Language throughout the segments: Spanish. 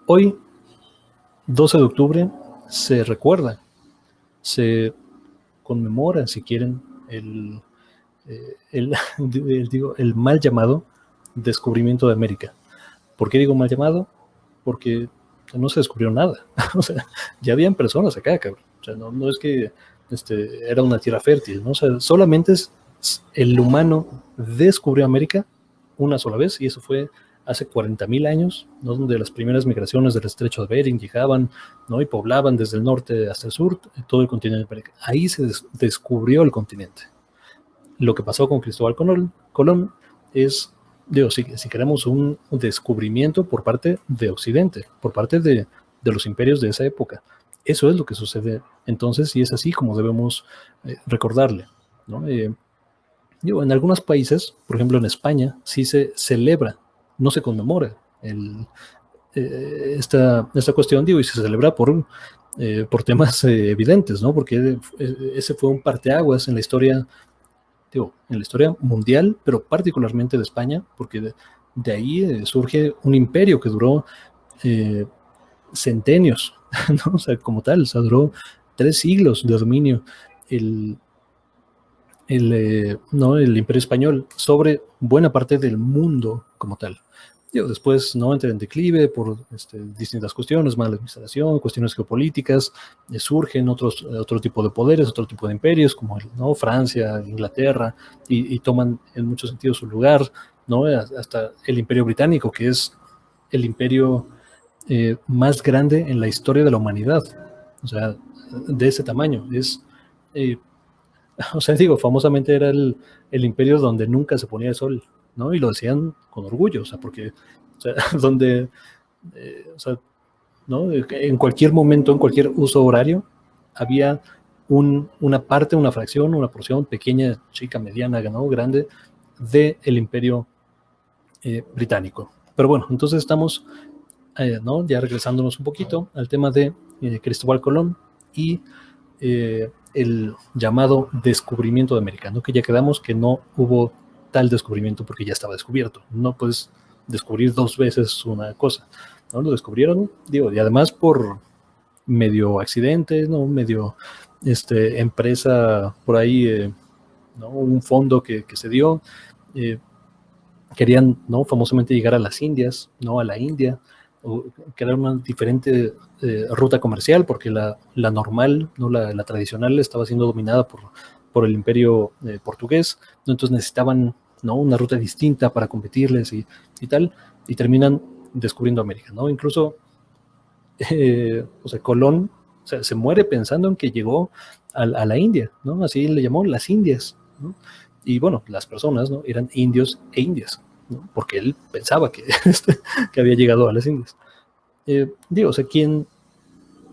Hoy, 12 de octubre, se recuerda, se conmemora, si quieren, el mal llamado descubrimiento de América. ¿Por qué digo mal llamado? Porque no se descubrió nada. O sea, ya habían personas acá, cabrón. O sea, no es que era una tierra fértil, ¿no? O sea, solamente el humano descubrió América una sola vez, y eso fue hace 40.000 años, ¿no? Donde las primeras migraciones del estrecho de Bering llegaban, ¿no? Y poblaban desde el norte hasta el sur todo el continente América. Ahí se descubrió el continente. Lo que pasó con Cristóbal Colón es, digo, si queremos un descubrimiento por parte de Occidente, por parte de los imperios de esa época. Eso es lo que sucede entonces, y es así como debemos recordarle, ¿no? Digo, en algunos países, por ejemplo en España, sí se celebra, no se conmemora esta cuestión, digo, y se celebra por temas evidentes, ¿no? Porque ese fue un parteaguas en la historia, digo, en la historia mundial, pero particularmente de España, porque de ahí surge un imperio que duró centenios, ¿no? O sea, como tal, o sea, duró 3 siglos de dominio ¿no? El imperio español sobre buena parte del mundo como tal. Digo, después no entra en declive por distintas cuestiones, mala administración, cuestiones geopolíticas, surgen otro tipo de poderes, otro tipo de imperios, como ¿no? Francia, Inglaterra, y toman en muchos sentidos su lugar, ¿no? Hasta el imperio británico, que es el imperio más grande en la historia de la humanidad, o sea, de ese tamaño. O sea, digo, famosamente era el imperio donde nunca se ponía el sol, ¿no? Y lo decían con orgullo, o sea, porque, o sea, donde, o sea, ¿no? En cualquier momento, en cualquier uso horario, había una parte, una fracción, una porción pequeña, chica, mediana, ¿no? Grande, del imperio británico. Pero bueno, entonces estamos, ¿no? Ya regresándonos un poquito al tema de Cristóbal Colón y el llamado descubrimiento de América, ¿no? Que ya quedamos que no hubo tal descubrimiento porque ya estaba descubierto. No puedes descubrir 2 veces una cosa, ¿no? Lo descubrieron, digo, y además por medio accidente, ¿no? Medio empresa por ahí, ¿no? Un fondo que se dio. Querían, ¿no? Famosamente llegar a las Indias, ¿no? A la India, o crear una diferente ruta comercial, porque la normal, ¿no? La tradicional estaba siendo dominada por el imperio portugués, ¿no? Entonces necesitaban, ¿no? Una ruta distinta para competirles y tal, y terminan descubriendo América, ¿no? Incluso, o sea, Colón, o sea, se muere pensando en que llegó a la India, ¿no? Así le llamó las Indias, ¿no? Y bueno, las personas, ¿no? Eran indios e indias, ¿no? Porque él pensaba que había llegado a las Indias. Digo, o sea,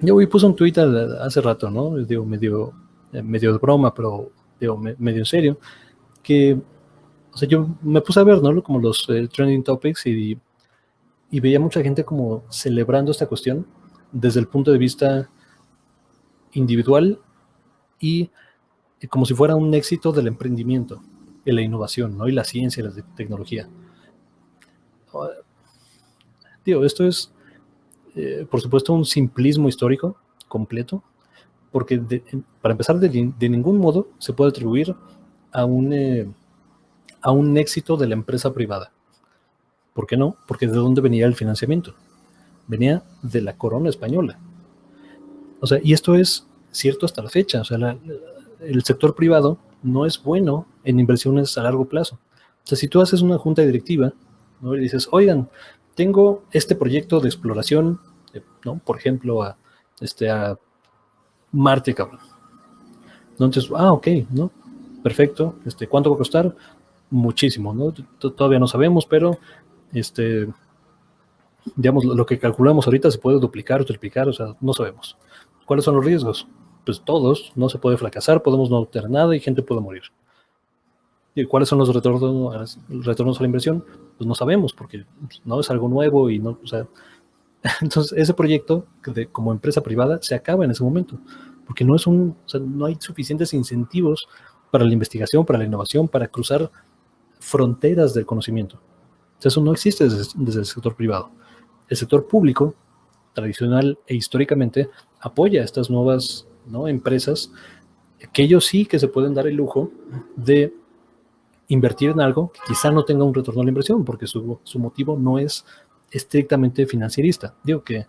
yo puse un tuit hace rato, ¿no? Digo, medio de broma, pero digo, medio en serio, que, o sea, yo me puse a ver, ¿no? Como los trending topics, y veía mucha gente como celebrando esta cuestión desde el punto de vista individual y como si fuera un éxito del emprendimiento, y la innovación, ¿no? Y la ciencia y la tecnología. Digo, esto es, por supuesto, un simplismo histórico completo, porque para empezar, de ningún modo se puede atribuir a un éxito de la empresa privada. ¿Por qué no? Porque ¿de dónde venía el financiamiento? Venía de la corona española. O sea, y esto es cierto hasta la fecha. O sea, el sector privado no es bueno en inversiones a largo plazo. O sea, si tú haces una junta directiva, ¿no? Y dices, oigan, tengo este proyecto de exploración, ¿no? Por ejemplo, a Marte, cabrón. Entonces, ok, ¿no? Perfecto. ¿Cuánto va a costar? Muchísimo, ¿no? Todavía no sabemos, pero digamos, lo que calculamos ahorita se puede duplicar o triplicar, o sea, no sabemos. ¿Cuáles son los riesgos? Pues todos, no se puede fracasar, podemos no obtener nada y gente puede morir. ¿Y cuáles son los retornos a la inversión? Pues no sabemos, porque no es algo nuevo y no, o sea, entonces ese proyecto como empresa privada se acaba en ese momento, porque o sea, no hay suficientes incentivos para la investigación, para la innovación, para cruzar fronteras del conocimiento. O sea, eso no existe desde el sector privado. El sector público tradicional e históricamente apoya a estas nuevas, ¿no?, empresas, que ellos sí que se pueden dar el lujo de invertir en algo que quizá no tenga un retorno a la inversión, porque su motivo no es estrictamente financierista. Digo que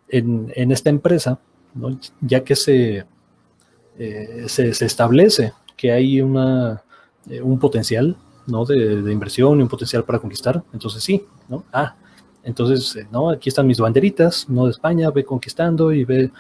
en esta empresa, ¿no?, ya que se establece que hay un potencial, ¿no?, de inversión y un potencial para conquistar, entonces sí, ¿no? Entonces, ¿no?, aquí están mis banderitas, no de España, ve conquistando y ve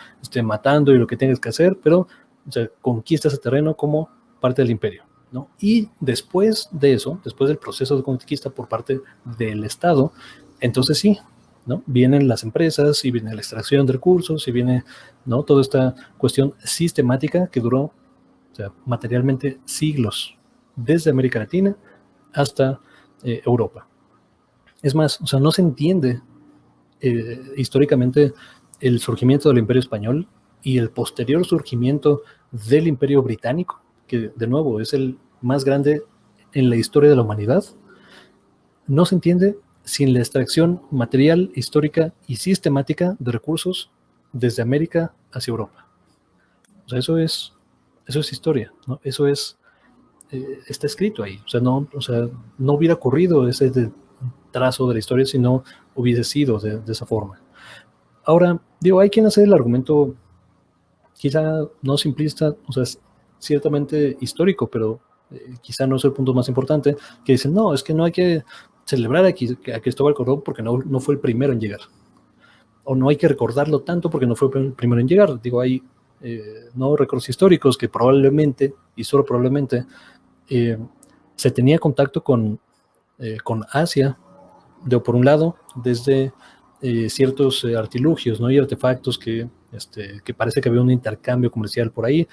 matando y lo que tengas que hacer, pero o sea, conquista ese terreno como parte del imperio, ¿no? Y después de eso, después del proceso de conquista por parte del Estado, entonces sí, ¿no?, vienen las empresas y viene la extracción de recursos y viene, ¿no?, toda esta cuestión sistemática que duró, o sea, materialmente siglos, desde América Latina hasta Europa. Es más, o sea, no se entiende históricamente el surgimiento del Imperio Español y el posterior surgimiento del Imperio Británico, que de nuevo es el más grande en la historia de la humanidad. No se entiende sin la extracción material, histórica y sistemática de recursos desde América hacia Europa. O sea, eso es historia, ¿no? Eso está escrito ahí. O sea, no hubiera ocurrido ese trazo de la historia si no hubiese sido de esa forma. Ahora, digo, hay quien hace el argumento quizá no simplista, o sea, es ciertamente histórico, pero quizá no es el punto más importante, que dicen, no, es que no hay que celebrar a Cristóbal Colón porque no fue el primero en llegar. O no hay que recordarlo tanto porque no fue el primero en llegar. Digo, hay no récords históricos que probablemente, y solo probablemente, se tenía contacto con Asia, por un lado, desde ciertos artilugios, ¿no?, y artefactos que parece que había un intercambio comercial por ahí,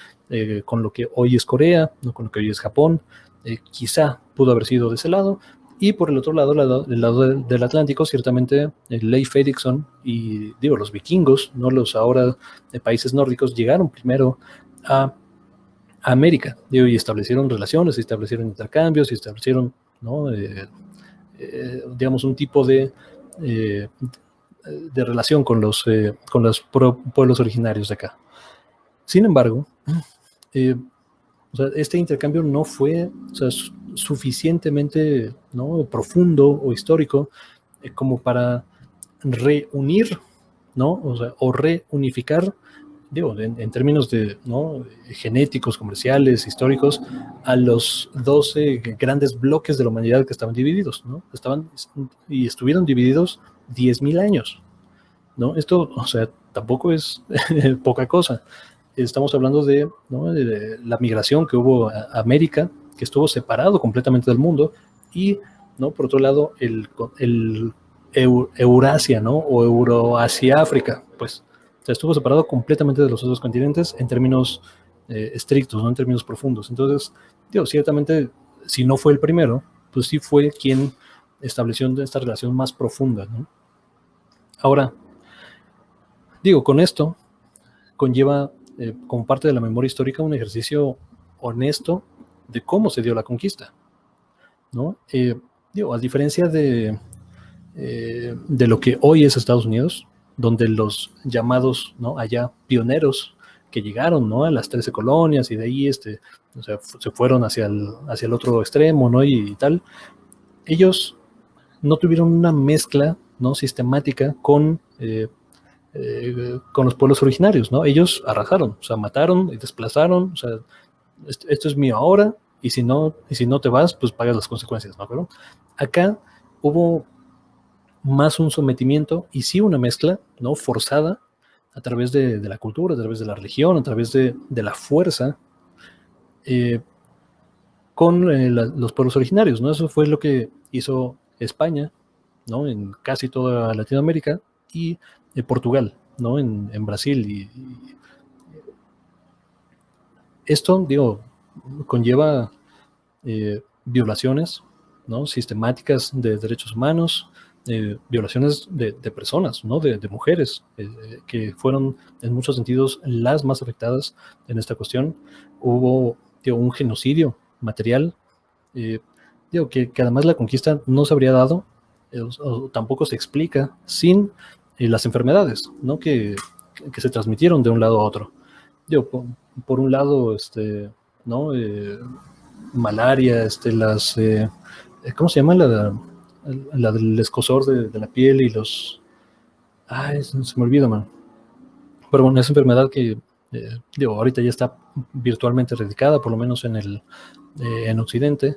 con lo que hoy es Corea, ¿no?, con lo que hoy es Japón, quizá pudo haber sido de ese lado. Y por el otro lado, el lado del Atlántico, ciertamente Leif Erikson y, digo, los vikingos, no los ahora países nórdicos, llegaron primero a América, digo, y establecieron relaciones, establecieron intercambios, y establecieron, ¿no?, digamos, un tipo de relación con los pueblos originarios de acá. Sin embargo, o sea, este intercambio no fue, o sea, suficientemente, ¿no?, profundo o histórico como para reunir, ¿no?, o sea, o reunificar, digo, en términos de, ¿no?, genéticos, comerciales, históricos, a los 12 grandes bloques de la humanidad que estaban divididos, ¿no? Estuvieron divididos 10.000 años, ¿no? Esto, o sea, tampoco es poca cosa. Estamos hablando de, ¿no?, de la migración que hubo a América, que estuvo separado completamente del mundo, y, ¿no?, por otro lado, el Eurasia, ¿no?, o Euroasia-África, pues, o sea, estuvo separado completamente de los otros continentes en términos estrictos, no en términos profundos. Entonces, digo, ciertamente, si no fue el primero, pues sí fue quien estableció esta relación más profunda, ¿no? Ahora, digo, con esto conlleva, como parte de la memoria histórica, un ejercicio honesto de cómo se dio la conquista, ¿no? Digo, a diferencia de lo que hoy es Estados Unidos, donde los llamados, ¿no?, allá pioneros que llegaron, ¿no?, a las 13 colonias y de ahí o sea, se fueron hacia el otro extremo, ¿no?, y tal, ellos no tuvieron una mezcla, ¿no?, sistemática con los pueblos originarios, ¿no? Ellos arrasaron, o sea, mataron y desplazaron, o sea, esto es mío ahora, y si no te vas, pues pagas las consecuencias, ¿no? Pero acá hubo más un sometimiento y sí una mezcla, ¿no?, forzada a través de la cultura, a través de la religión, a través de la fuerza, con los pueblos originarios, ¿no? Eso fue lo que hizo España, ¿no?, en casi toda Latinoamérica, y Portugal, ¿no?, en Brasil. Y esto, digo, conlleva violaciones, ¿no?, sistemáticas de derechos humanos, violaciones de personas, ¿no?, de mujeres, que fueron en muchos sentidos las más afectadas en esta cuestión. Hubo, digo, un genocidio material, digo, que además la conquista no se habría dado, o tampoco se explica sin las enfermedades, ¿no? Que se transmitieron de un lado a otro. Digo, por un lado, ¿no? Malaria, ¿cómo se llama? La del escozor de la piel y los... Ay, se me olvida, man. Pero bueno, esa enfermedad que, digo, ahorita ya está virtualmente erradicada, por lo menos en Occidente.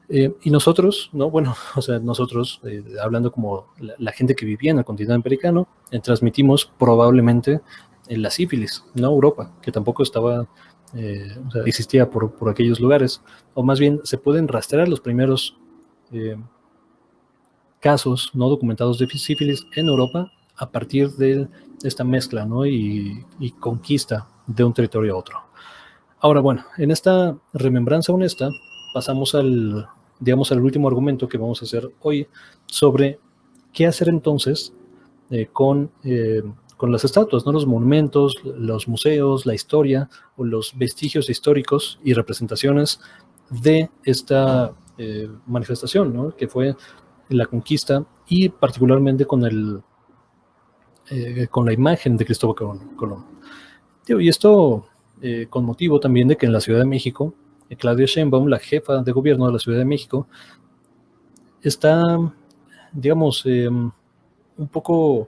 Y nosotros, ¿no? Bueno, o sea, nosotros, hablando como la gente que vivía en el continente americano, transmitimos probablemente la sífilis, ¿no? Europa, que tampoco estaba, o sea, existía por aquellos lugares, o más bien se pueden rastrear los primeros casos no documentados de sífilis en Europa a partir de esta mezcla, ¿no? Y conquista de un territorio a otro. Ahora, bueno, en esta remembranza honesta pasamos digamos, al último argumento que vamos a hacer hoy sobre qué hacer entonces con las estatuas, ¿no? Los monumentos, los museos, la historia o los vestigios históricos y representaciones de esta manifestación, ¿no? Que fue la conquista y particularmente con la imagen de Cristóbal Colón. Y esto con motivo también de que en la Ciudad de México, Claudia Sheinbaum, la jefa de gobierno de la Ciudad de México, está, digamos, un poco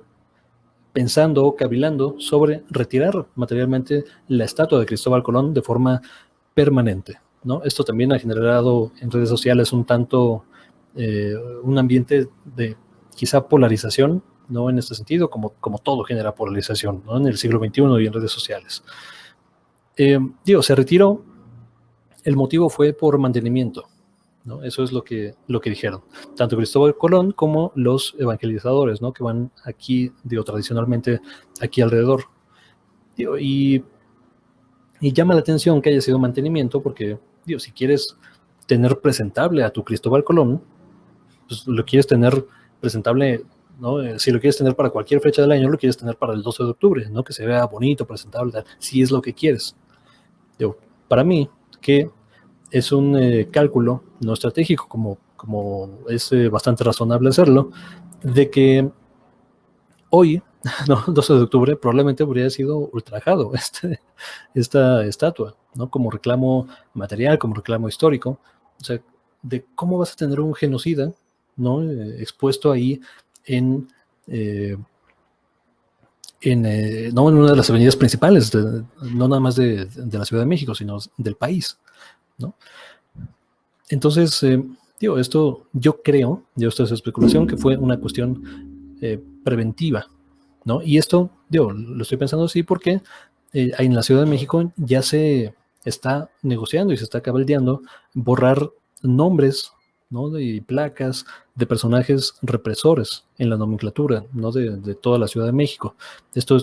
pensando o cavilando sobre retirar materialmente la estatua de Cristóbal Colón de forma permanente, ¿no? Esto también ha generado en redes sociales un ambiente de quizá polarización, ¿no? En este sentido, como todo genera polarización, ¿no? En el siglo XXI y en redes sociales. Se retiró, el motivo fue por mantenimiento, ¿no? Eso es lo que dijeron, tanto Cristóbal Colón como los evangelizadores, ¿no? Que van aquí, tradicionalmente aquí alrededor. Y llama la atención que haya sido mantenimiento porque, si quieres tener presentable a tu Cristóbal Colón, pues lo quieres tener presentable, ¿no? Si lo quieres tener para cualquier fecha del año, lo quieres tener para el 12 de octubre, ¿no? Que se vea bonito, presentable, tal, si es lo que quieres. Para mí, que es un cálculo no estratégico, como es bastante razonable hacerlo, de que hoy, ¿no? 12 de octubre, probablemente habría sido ultrajado esta estatua, ¿no? Como reclamo material, como reclamo histórico. O sea, de cómo vas a tener un genocida, ¿no? Expuesto ahí en, no en una de las avenidas principales, no nada más de la Ciudad de México, sino del país, ¿no? Entonces, esto yo creo, esto es especulación, que fue una cuestión preventiva, ¿no? Y esto, lo estoy pensando así porque en la Ciudad de México ya se está negociando y se está cabildeando borrar nombres, ¿no? De placas de personajes represores en la nomenclatura, ¿no? De toda la Ciudad de México. Esto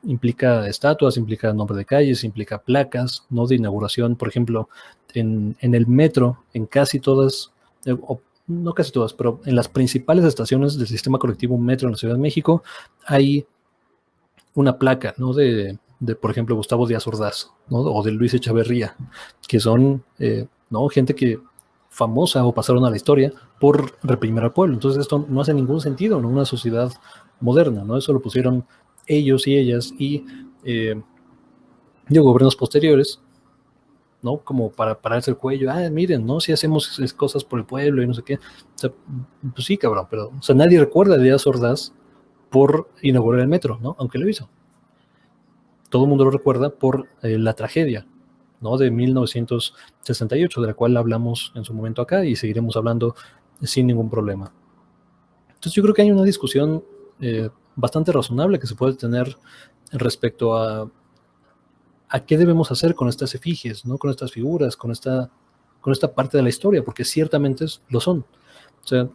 implica estatuas, implica nombre de calles, implica placas, ¿no? De inauguración, por ejemplo, en el metro, en casi todas, no casi todas, pero en las principales estaciones del sistema colectivo metro en la Ciudad de México hay una placa, ¿no? De por ejemplo, Gustavo Díaz Ordaz, ¿no? O de Luis Echeverría, que son, ¿no? Gente que famosa o pasaron a la historia por reprimir al pueblo. Entonces esto no hace ningún sentido en una sociedad moderna, ¿no? Eso lo pusieron ellos y ellas y gobiernos posteriores, ¿no? Como para pararse el cuello, miren, ¿no? Si hacemos cosas por el pueblo y no sé qué. O sea, pues sí, cabrón, pero, o sea, nadie recuerda a Díaz Ordaz por inaugurar el metro, ¿no? Aunque lo hizo. Todo el mundo lo recuerda por la tragedia, ¿no? De 1968, de la cual hablamos en su momento acá y seguiremos hablando sin ningún problema. Entonces yo creo que hay una discusión bastante razonable que se puede tener respecto a qué debemos hacer con estas efigies, ¿no? Con estas figuras, con esta parte de la historia, porque ciertamente lo son. O sea,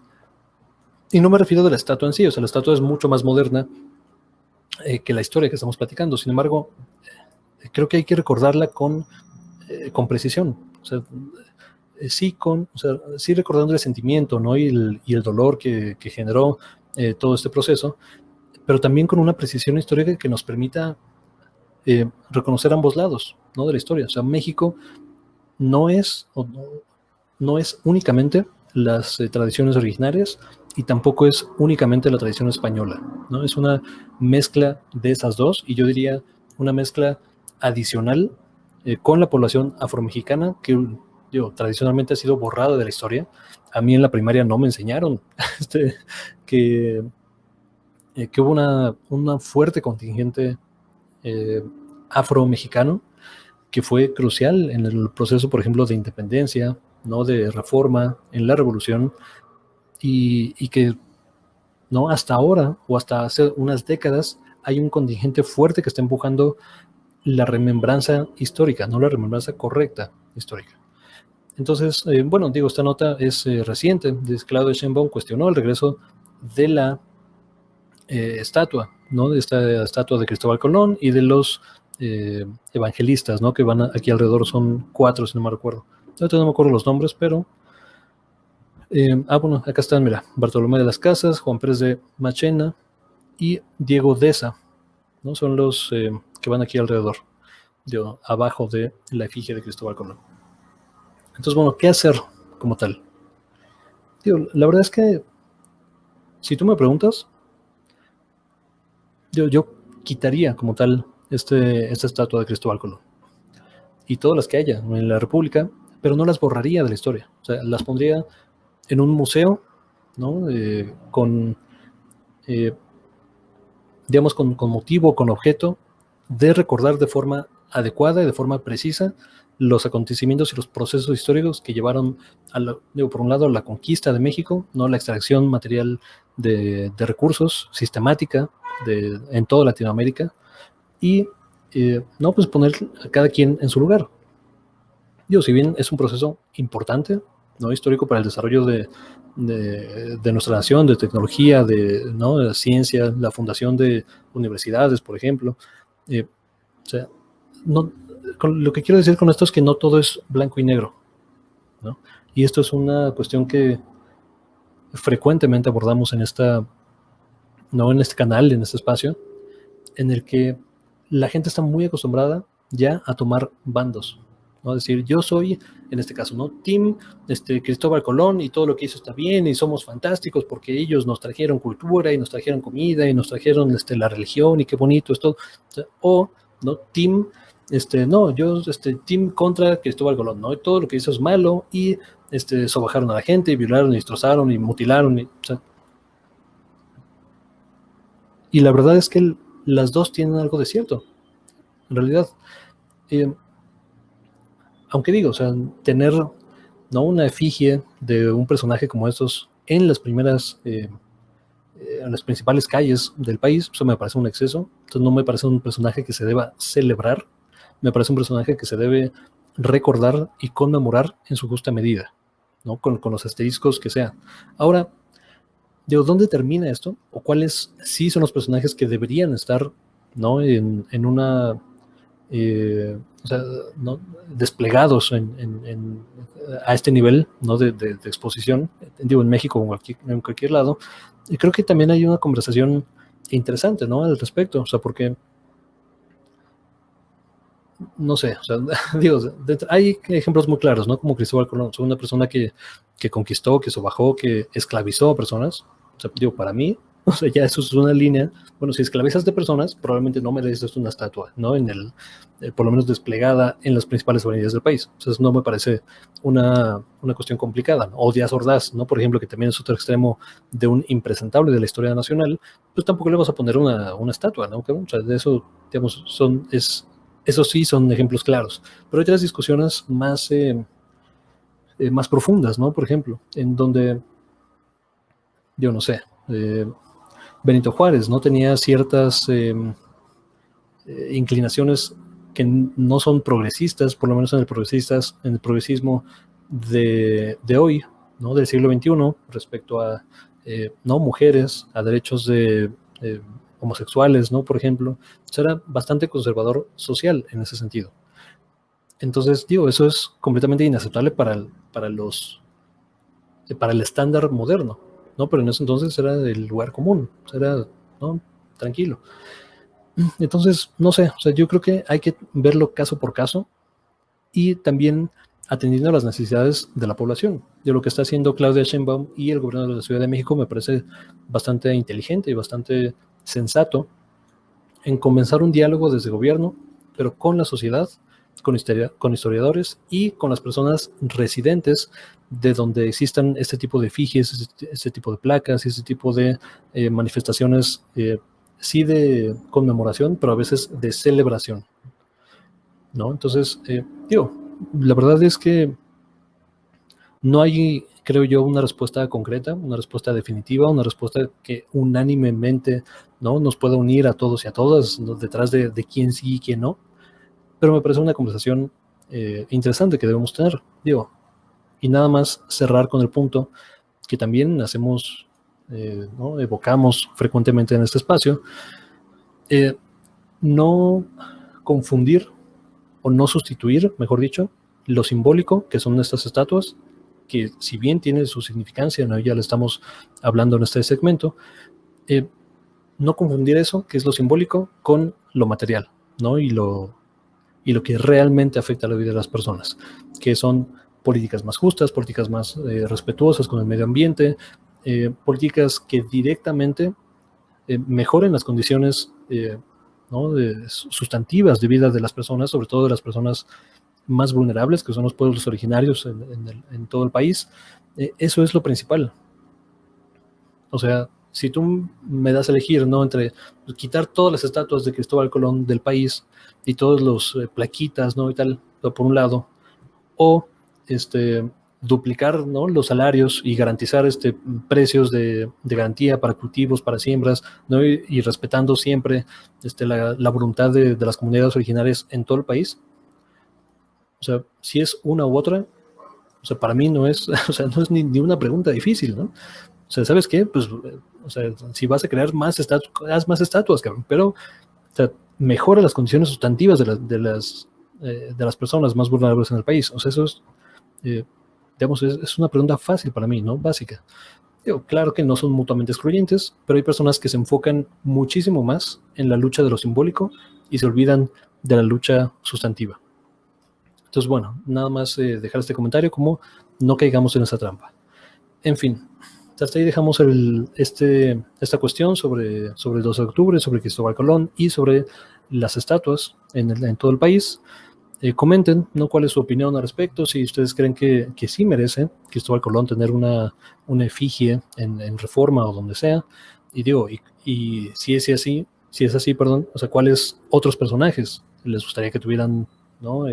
y no me refiero de la estatua en sí, o sea, la estatua es mucho más moderna que la historia que estamos platicando. Sin embargo, creo que hay que recordarla con precisión. O sea, sí recordando el sentimiento, ¿no? Y el dolor que generó todo este proceso, pero también con una precisión histórica que nos permita reconocer ambos lados, ¿no? De la historia. O sea, México no es únicamente las tradiciones originarias y tampoco es únicamente la tradición española, ¿no? Es una mezcla de esas dos, y yo diría una mezcla adicional con la población afromexicana que tradicionalmente ha sido borrada de la historia. A mí en la primaria no me enseñaron que, que hubo una fuerte contingente eh, afro-mexicano que fue crucial en el proceso, por ejemplo, de independencia, ¿no? De reforma, en la revolución, y que ¿no? Hasta ahora o hasta hace unas décadas hay un contingente fuerte que está empujando la remembranza histórica, no la remembranza correcta histórica. Entonces, bueno, digo, esta nota es reciente. Claudio Sheinbaum cuestionó el regreso de la estatua, ¿no? De esta estatua de Cristóbal Colón y de los evangelistas, ¿no? Que van aquí alrededor, son 4, si no me recuerdo. Ahorita no me acuerdo los nombres, pero bueno, acá están, mira, Bartolomé de las Casas, Juan Pérez de Machena y Diego Deza, ¿no? Son los que van aquí alrededor, abajo de la efigie de Cristóbal Colón. Entonces, bueno, ¿qué hacer como tal? La verdad es que, si tú me preguntas, yo quitaría como tal esta estatua de Cristóbal Colón y todas las que haya en la República, pero no las borraría de la historia. O sea, las pondría en un museo, ¿no? Eh, digamos, con motivo, con objeto de recordar de forma adecuada y de forma precisa los acontecimientos y los procesos históricos que llevaron, por un lado, a la conquista de México, ¿no? La extracción material de recursos sistemática en toda Latinoamérica, y no, pues poner a cada quien en su lugar. Si bien es un proceso importante, ¿no? Histórico para el desarrollo de nuestra nación, de tecnología, ¿no? De la ciencia, la fundación de universidades, por ejemplo. O sea, no, lo que quiero decir con esto es que no todo es blanco y negro, ¿no? Y esto es una cuestión que frecuentemente abordamos ¿no? En este canal, en este espacio, en el que la gente está muy acostumbrada ya a tomar bandos, ¿no? Es decir, yo soy, en este caso, ¿no? Team Cristóbal Colón, y todo lo que hizo está bien y somos fantásticos porque ellos nos trajeron cultura y nos trajeron comida y nos trajeron la religión y qué bonito es todo. O, ¿no? Team, no, yo, team contra Cristóbal Colón, ¿no? Todo lo que hizo es malo y sobajaron a la gente y violaron y destrozaron y mutilaron. Y la verdad es que las dos tienen algo de cierto, en realidad. Aunque digo, o sea, tener, ¿no? Una efigie de un personaje como estos en las en las principales calles del país, eso me parece un exceso. Entonces no me parece un personaje que se deba celebrar, me parece un personaje que se debe recordar y conmemorar en su justa medida, ¿no? Con los asteriscos que sea. Ahora, ¿dónde termina esto? ¿O cuáles sí son los personajes que deberían estar, ¿no? en una o sea, ¿no? Desplegados a este nivel, ¿no? de exposición, digo, en México o en cualquier lado? Y creo que también hay una conversación interesante, ¿no? Al respecto, o sea, porque, no sé, o sea, digo, hay ejemplos muy claros, ¿no? Como Cristóbal Colón, o sea, una persona que conquistó, que sobajó, que esclavizó a personas. O sea, digo, para mí, o sea, ya eso es una línea. Bueno, si esclavizas de personas, probablemente no mereces una estatua, ¿no? Por lo menos desplegada en las principales avenidas del país. Entonces, no me parece una cuestión complicada, ¿no? O Díaz Ordaz, ¿no? Por ejemplo, que también es otro extremo de un impresentable de la historia nacional, pues tampoco le vas a poner una estatua, ¿no? O sea, de eso, digamos, esos sí son ejemplos claros. Pero hay otras discusiones más profundas, ¿no? Por ejemplo, en donde, yo no sé, Benito Juárez, ¿no? Tenía ciertas inclinaciones que no son progresistas, por lo menos en el progresismo de hoy, ¿no? Del siglo XXI, respecto a, ¿no? Mujeres, a derechos de homosexuales, ¿no? Por ejemplo. Era bastante conservador social en ese sentido. Entonces, digo, eso es completamente inaceptable para el estándar moderno, ¿no? Pero en ese entonces era el lugar común, era, ¿no? Tranquilo. Entonces, no sé, o sea, yo creo que hay que verlo caso por caso y también atendiendo a las necesidades de la población. De lo que está haciendo Claudia Sheinbaum y el gobierno de la Ciudad de México me parece bastante inteligente y bastante sensato en comenzar un diálogo desde el gobierno, pero con la sociedad, con historiadores y con las personas residentes de donde existan este tipo de efigies, este tipo de placas, este tipo de manifestaciones, sí de conmemoración, pero a veces de celebración, ¿no? Entonces, la verdad es que no hay, creo yo, una respuesta concreta, una respuesta definitiva, una respuesta que unánimemente, ¿no?, nos pueda unir a todos y a todas, ¿no?, detrás de quién sí y quién no. Pero me parece una conversación interesante que debemos tener, y nada más cerrar con el punto que también hacemos, ¿no?, evocamos frecuentemente en este espacio, no confundir o no sustituir, mejor dicho, lo simbólico, que son estas estatuas, que si bien tiene su significancia, ¿no?, ya lo estamos hablando en este segmento, no confundir eso, que es lo simbólico, con lo material, ¿no?, y lo que realmente afecta a la vida de las personas, que son políticas más justas, políticas más respetuosas con el medio ambiente, políticas que directamente mejoren las condiciones, ¿no?, sustantivas de vida de las personas, sobre todo de las personas más vulnerables, que son los pueblos originarios en todo el país. Eso es lo principal. O sea, si tú me das a elegir, ¿no?, entre quitar todas las estatuas de Cristóbal Colón del país y todos los plaquitas, ¿no?, y tal, por un lado, o duplicar, ¿no?, los salarios y garantizar precios de garantía para cultivos, para siembras, ¿no?, y respetando siempre la voluntad de las comunidades originarias en todo el país. O sea, si es una u otra, o sea, para mí no es, o sea, no es ni una pregunta difícil, ¿no? O sea, ¿sabes qué? Pues, o sea, si vas a crear más estatuas, haz más estatuas, cabrón, pero, o sea, mejora las condiciones sustantivas de las personas más vulnerables en el país. O sea, eso es, digamos, es una pregunta fácil para mí, ¿no? Básica. Claro que no son mutuamente excluyentes, pero hay personas que se enfocan muchísimo más en la lucha de lo simbólico y se olvidan de la lucha sustantiva. Entonces, bueno, nada más dejar este comentario como no caigamos en esa trampa. En fin, hasta ahí dejamos esta cuestión sobre el 12 de octubre, sobre Cristóbal Colón y sobre las estatuas en todo el país. Comenten, ¿no?, cuál es su opinión al respecto, si ustedes creen que sí merece Cristóbal Colón tener una efigie en Reforma o donde sea, y si es así, perdón, o sea, ¿cuáles otros personajes les gustaría que tuvieran, ¿no?,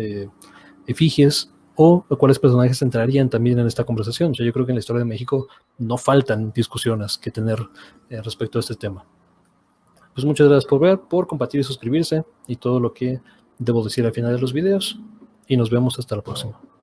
efigies, o cuáles personajes entrarían también en esta conversación? O sea, yo creo que en la historia de México no faltan discusiones que tener respecto a este tema. Pues muchas gracias por ver, por compartir y suscribirse y todo lo que debo decir al final de los videos, y nos vemos hasta la próxima.